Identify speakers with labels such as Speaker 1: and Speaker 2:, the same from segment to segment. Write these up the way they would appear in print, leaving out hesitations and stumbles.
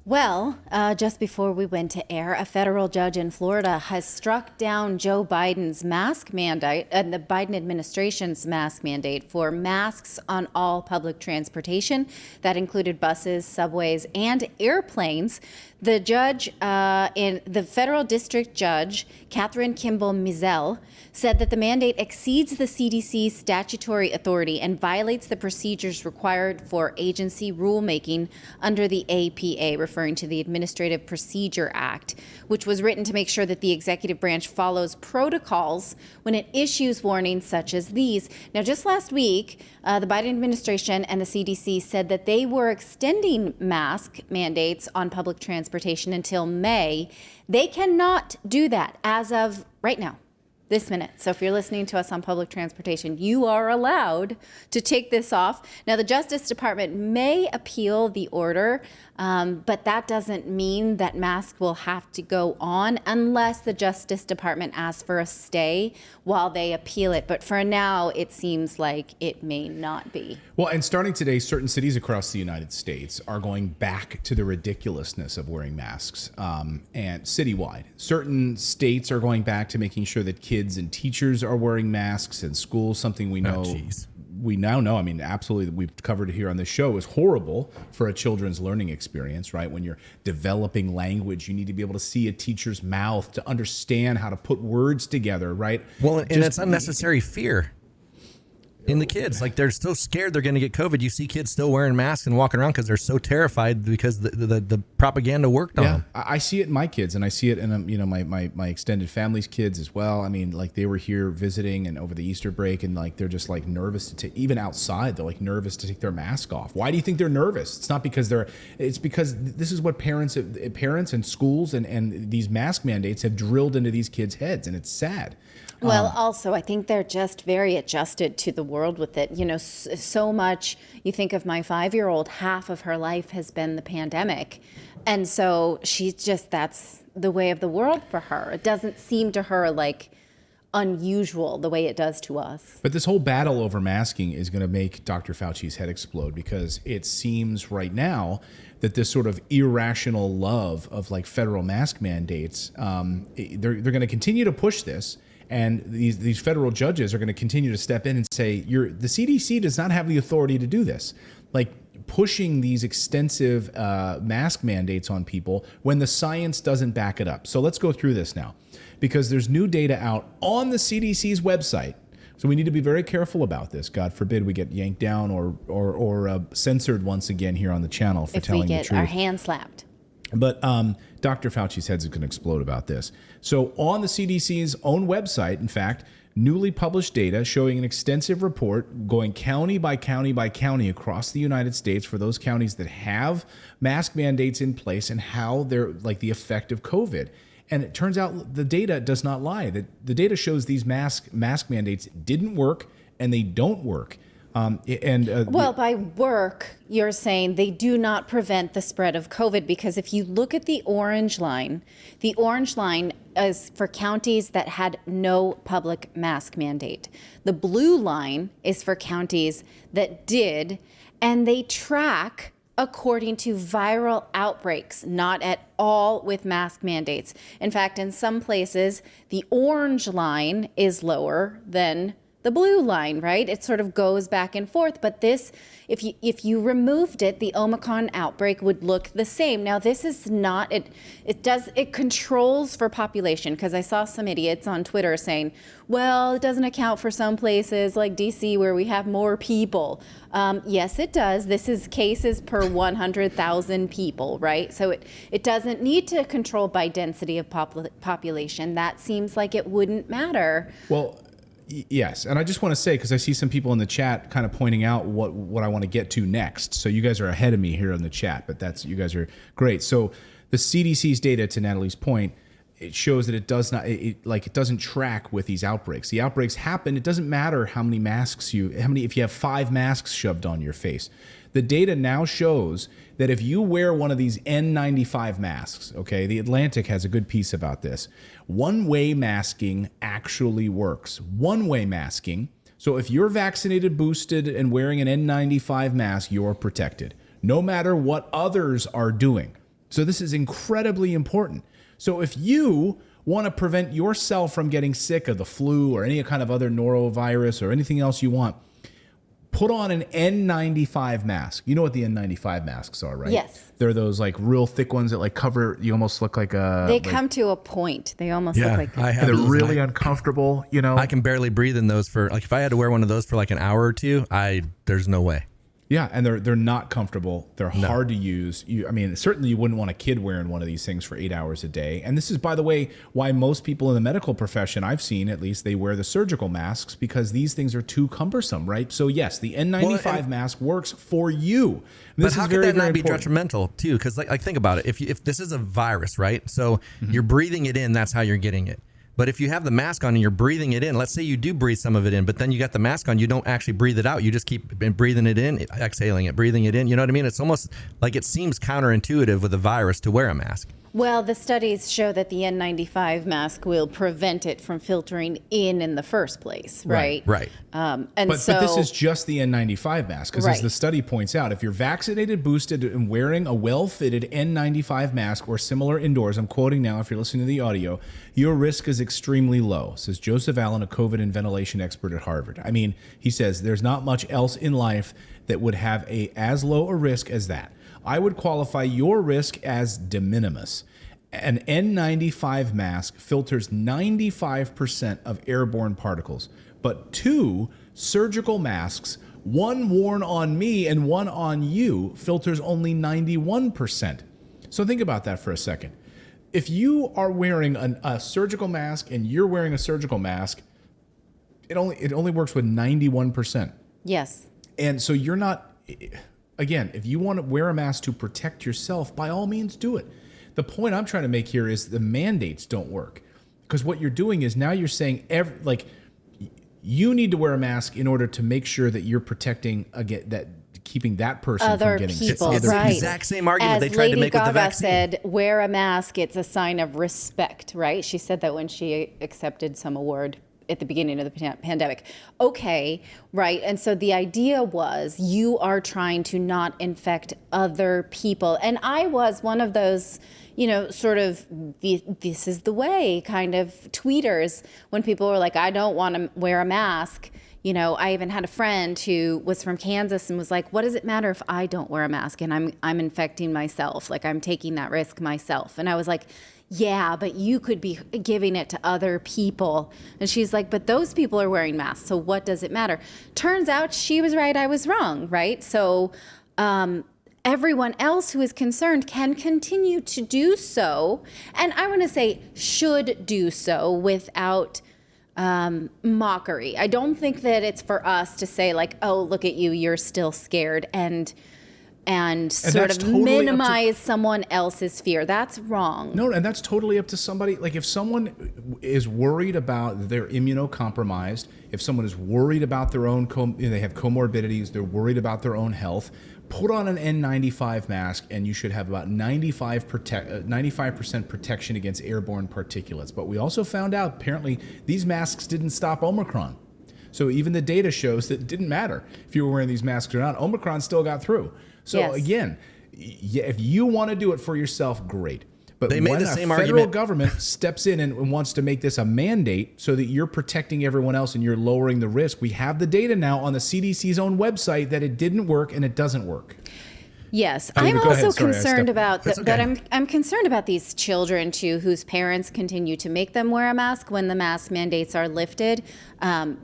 Speaker 1: Well, just before we went to air, a federal judge in Florida has struck down Joe Biden's mask mandate and the Biden administration's mask mandate for masks on all public transportation. That included buses, subways, and airplanes. The judge, the federal district judge, Catherine Kimball Mizell, said that the mandate exceeds the CDC's statutory authority and violates the procedures required for agency rulemaking under the APA, referring to the Administrative Procedure Act, which was written to make sure that the executive branch follows protocols when it issues warnings such as these. Now, just last week, the Biden administration and the CDC said that they were extending mask mandates on public transportation until May. They cannot do that as of right now, this minute. So if you're listening to us on public transportation, you are allowed to take this off. Now, the Justice Department may appeal the order, but that doesn't mean that masks will have to go on unless the Justice Department asks for a stay while they appeal it. But for now, it seems like it may not be.
Speaker 2: Well, and starting today, certain cities across the United States are going back to the ridiculousness of wearing masks, and citywide. Certain states are going back to making sure that kids and teachers are wearing masks in schools, something we know. We now know, I mean, absolutely, we've covered it here on the show, is horrible for a children's learning experience, right? When you're developing language, you need to be able to see a teacher's mouth to understand how to put words together, right?
Speaker 3: Well, and it's unnecessary fear in the kids. Like, they're so scared they're going to get COVID. You see kids still wearing masks and walking around because they're so terrified because the propaganda worked on them.
Speaker 2: I see it in my kids, and I see it in my extended family's kids as well. I mean, like, they were here visiting and over the Easter break, and like they're just like nervous to take, even outside, they're like nervous to take their mask off. Why do you think they're nervous? It's not because it's because this is what parents and schools and these mask mandates have drilled into these kids' heads, and it's sad.
Speaker 1: Well, also, I think they're just very adjusted to the world with it. You know, so much, you think of my 5-year-old, half of her life has been the pandemic. And so that's the way of the world for her. It doesn't seem to her like unusual the way it does to us.
Speaker 2: But this whole battle over masking is going to make Dr. Fauci's head explode, because it seems right now that this sort of irrational love of like federal mask mandates, they're going to continue to push this. And these federal judges are going to continue to step in and say, the CDC does not have the authority to do this. Like, pushing these extensive mask mandates on people when the science doesn't back it up. So let's go through this now, because there's new data out on the CDC's website. So we need to be very careful about this. God forbid we get yanked down or censored once again here on the channel for telling the truth.
Speaker 1: If we get our hand slapped.
Speaker 2: But Dr. Fauci's head's going to explode about this. So on the CDC's own website, in fact, newly published data showing an extensive report going county by county by county across the United States for those counties that have mask mandates in place and how they're like the effect of COVID. And it turns out the data does not lie. The data shows these mask mandates didn't work and they don't work.
Speaker 1: Well, by work, you're saying they do not prevent the spread of COVID, because if you look at the orange line is for counties that had no public mask mandate. The blue line is for counties that did, and they track according to viral outbreaks, not at all with mask mandates. In fact, in some places, the orange line is lower than the blue line, right? It sort of goes back and forth. But this, if you removed it, the Omicron outbreak would look the same. Now, this is not, it controls for population, because I saw some idiots on Twitter saying, well, it doesn't account for some places like DC where we have more people. Yes, it does. This is cases per 100,000 people, right? So it doesn't need to control by density of population. That seems like it wouldn't matter.
Speaker 2: Well, yes, and I just want to say, because I see some people in the chat kind of pointing out what I want to get to next. So you guys are ahead of me here in the chat, but you guys are great. So the CDC's data, to Natalie's point, it shows that it doesn't track with these outbreaks. The outbreaks happen. It doesn't matter how many masks if you have 5 masks shoved on your face. The data now shows that if you wear one of these N95 masks, okay, the Atlantic has a good piece about this. One-way masking actually works. One-way masking. So if you're vaccinated, boosted, and wearing an N95 mask, you're protected, no matter what others are doing. So this is incredibly important. So if you want to prevent yourself from getting sick of the flu or any kind of other norovirus or anything else you want, put on an N95 mask. You know what the N95 masks are, right?
Speaker 1: Yes.
Speaker 2: They're those like real thick ones that like cover, you almost look like a...
Speaker 1: They come to a point. They almost look like...
Speaker 3: I have
Speaker 2: They're
Speaker 3: those,
Speaker 2: really uncomfortable, you know?
Speaker 3: I can barely breathe in those for, like, if I had to wear one of those for like an hour or two, there's no way.
Speaker 2: Yeah, and they're not comfortable. They're hard to use. I mean, certainly you wouldn't want a kid wearing one of these things for 8 hours a day. And this is, by the way, why most people in the medical profession, I've seen at least, they wear the surgical masks because these things are too cumbersome, right? So yes, the N95 mask works for you.
Speaker 3: But how could that not be detrimental too? Because like think about it. If this is a virus, right? So you're breathing it in. That's how you're getting it. But if you have the mask on and you're breathing it in, let's say you do breathe some of it in, but then you got the mask on, you don't actually breathe it out. You just keep breathing it in, exhaling it, breathing it in. You know what I mean? It's almost like it seems counterintuitive with a virus to wear a mask.
Speaker 1: Well, the studies show that the N95 mask will prevent it from filtering in the first place, right?
Speaker 3: Right.
Speaker 1: But
Speaker 2: this is just the N95 mask because as the study points out, if you're vaccinated, boosted, and wearing a well-fitted N95 mask or similar indoors, I'm quoting now if you're listening to the audio, your risk is extremely low, says Joseph Allen, a COVID and ventilation expert at Harvard. I mean, he says there's not much else in life that would have as low a risk as that. I would qualify your risk as de minimis. An N95 mask filters 95% of airborne particles, but 2 surgical masks, one worn on me and one on you, filters only 91%. So think about that for a second. If you are wearing a surgical mask and you're wearing a surgical mask, it only works with 91%.
Speaker 1: yes.
Speaker 2: And so you're not... Again, if you want to wear a mask to protect yourself, by all means do it. The point I'm trying to make here is the mandates don't work. Because what you're doing is now you're saying, you need to wear a mask in order to make sure that you're protecting, keeping that person from getting sick.
Speaker 1: It's the
Speaker 3: exact same argument they tried to make with the vaccine.
Speaker 1: Lady Gaga said, wear a mask, it's a sign of respect, right? She said that when she accepted some award at the beginning of the pandemic. Okay, right. And so the idea was you are trying to not infect other people. And I was one of those, sort of this is the way kind of tweeters when people were like, I don't want to wear a mask. I even had a friend who was from Kansas and was like, what does it matter if I don't wear a mask and I'm infecting myself? Like I'm taking that risk myself. And I was like, yeah, but you could be giving it to other people. And she's like, but those people are wearing masks, so what does it matter? Turns out she was right, I was wrong, right? So everyone else who is concerned can continue to do so. And I want to say should do so without mockery. I don't think that it's for us to say like, oh, look at you, you're still scared and sort of totally minimize someone else's fear. That's wrong.
Speaker 2: No, and that's totally up to somebody. Like if someone is worried about they're immunocompromised, if someone is worried about their own, they have comorbidities, they're worried about their own health, put on an N95 mask and you should have about 95% protection against airborne particulates. But we also found out apparently these masks didn't stop Omicron. So even the data shows that it didn't matter if you were wearing these masks or not. Omicron still got through. So again, if you want to do it for yourself, great. But
Speaker 3: they made
Speaker 2: when
Speaker 3: the same
Speaker 2: federal
Speaker 3: argument.
Speaker 2: government steps in and wants to make this a mandate so that you're protecting everyone else and you're lowering the risk, we have the data now on the CDC's own website that it didn't work and it doesn't work.
Speaker 1: Yes, I'm also concerned about
Speaker 3: that.
Speaker 1: I'm concerned about these children too, whose parents continue to make them wear a mask when the mask mandates are lifted,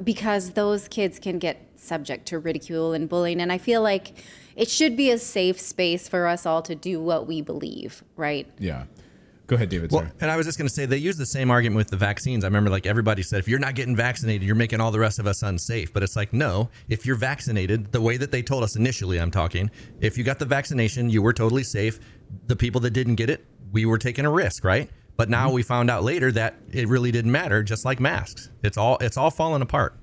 Speaker 1: because those kids can get subject to ridicule and bullying. And I feel like it should be a safe space for us all to do what we believe, right?
Speaker 2: Yeah. Go ahead, David.
Speaker 3: Well, and I was just going to say, they use the same argument with the vaccines. I remember like everybody said, if you're not getting vaccinated, you're making all the rest of us unsafe. But it's like, no, if you're vaccinated, the way that they told us initially, I'm talking, if you got the vaccination, you were totally safe. The people that didn't get it, we were taking a risk, right? But now we found out later that it really didn't matter, just like masks. It's all falling apart.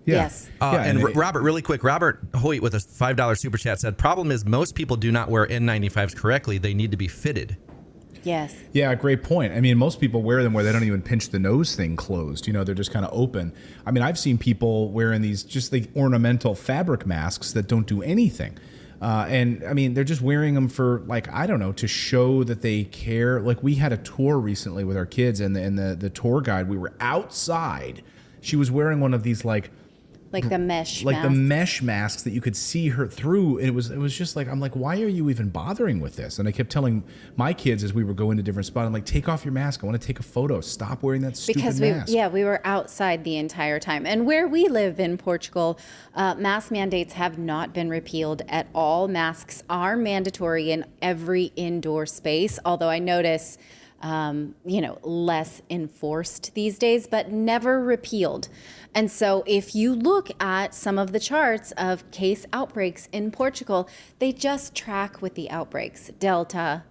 Speaker 2: Yeah.
Speaker 1: Yes.
Speaker 3: And Robert, really quick, Robert Hoyt with a $5 super chat said, problem is most people do not wear N95s correctly. They need to be fitted.
Speaker 1: Yes.
Speaker 2: Yeah, great point. I mean, most people wear them where they don't even pinch the nose thing closed. They're just kind of open. I mean, I've seen people wearing these just like ornamental fabric masks that don't do anything. And I mean, they're just wearing them for like, I don't know, to show that they care. Like we had a tour recently with our kids, and the tour guide, we were outside. She was wearing one of these like
Speaker 1: the mesh
Speaker 2: like the
Speaker 1: masks.
Speaker 2: mesh masks that you could see her through. And it was just like, I'm like, why are you even bothering with this? And I kept telling my kids as we were going to different spots, I'm like, take off your mask. I want to take a photo. Stop wearing that stupid mask.
Speaker 1: We were outside the entire time. And where we live in Portugal, mask mandates have not been repealed at all. Masks are mandatory in every indoor space, although I notice less enforced these days, but never repealed. And so if you look at some of the charts of case outbreaks in Portugal, they just track with the outbreaks. Delta,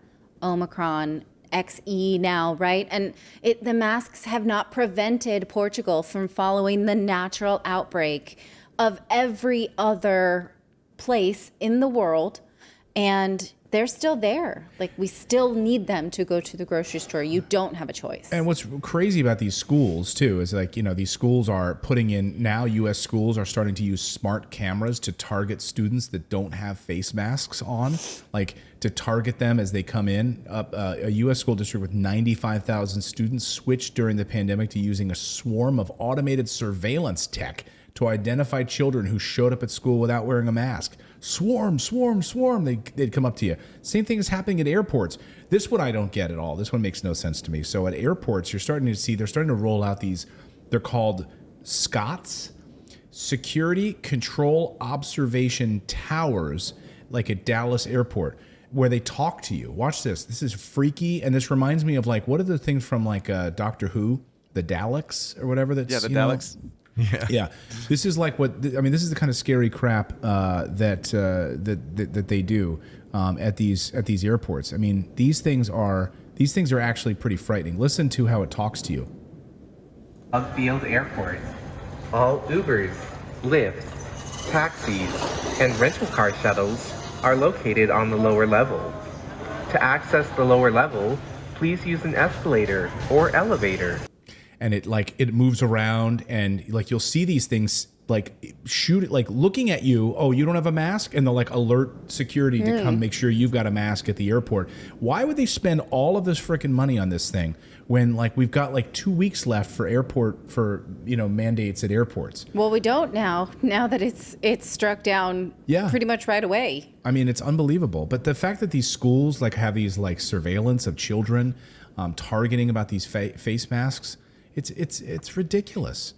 Speaker 1: Omicron, XE now, right? And the masks have not prevented Portugal from following the natural outbreak of every other place in the world. And they're still there. Like, we still need them to go to the grocery store. You don't have a choice.
Speaker 2: And what's crazy about these schools too is like, these schools are putting in now, U.S. schools are starting to use smart cameras to target students that don't have face masks on, like to target them as they come in. A U.S. school district with 95,000 students switched during the pandemic to using a swarm of automated surveillance tech to identify children who showed up at school without wearing a mask. Swarm. They'd come up to you. Same thing is happening at airports. This one I don't get at all. This one makes no sense to me. So at airports, they're starting to roll out these, they're called SCOTs, Security Control Observation Towers, like at Dallas Airport, where they talk to you. Watch this. This is freaky. And this reminds me of like, what are the things from like Doctor Who? The Daleks or whatever that's,
Speaker 4: the Daleks.
Speaker 2: Yeah. This is like this is the kind of scary crap that they do at these airports. I mean, these things are actually pretty frightening. Listen to how it talks to you.
Speaker 5: Field Airport. All Ubers, Lyfts, taxis, and rental car shuttles are located on the lower level. To access the lower level, please use an escalator or elevator.
Speaker 2: And it moves around, and like you'll see these things like shoot, like looking at you. Oh, you don't have a mask, and they'll like alert security to come make sure you've got a mask at the airport. Why would they spend all of this freaking money on this thing when like we've got like 2 weeks left for mandates at airports?
Speaker 1: Well, we don't now that it's struck down pretty much right away.
Speaker 2: I mean, it's unbelievable. But the fact that these schools like have these like surveillance of children, targeting about these face masks. It's ridiculous.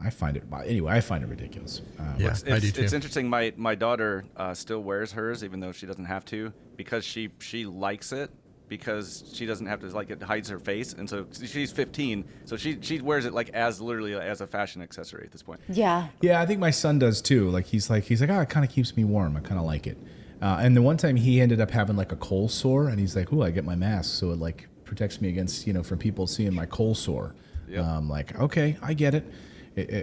Speaker 2: I find it ridiculous.
Speaker 3: I do too.
Speaker 4: It's interesting. My daughter still wears hers, even though she doesn't have to, because she likes it, because she doesn't have to, like, it hides her face, and so she's 15, so she wears it like literally as a fashion accessory at this point.
Speaker 1: Yeah.
Speaker 2: Yeah, I think my son does too. Like he's like, oh, it kind of keeps me warm. I kind of like it. And the one time he ended up having like a cold sore, and he's like, "Ooh, I get my mask, so it like protects me against from people seeing my cold sore." Yep. Like, okay, I get it.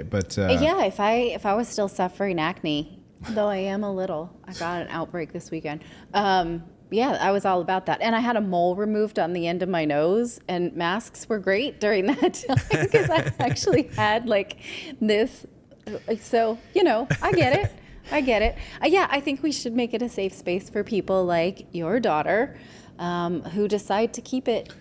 Speaker 2: But
Speaker 1: if I was still suffering acne, though I am a little, I got an outbreak this weekend. I was all about that, and I had a mole removed on the end of my nose, and masks were great during that time because I actually had like this. So I get it. I think we should make it a safe space for people like your daughter, who decide to keep it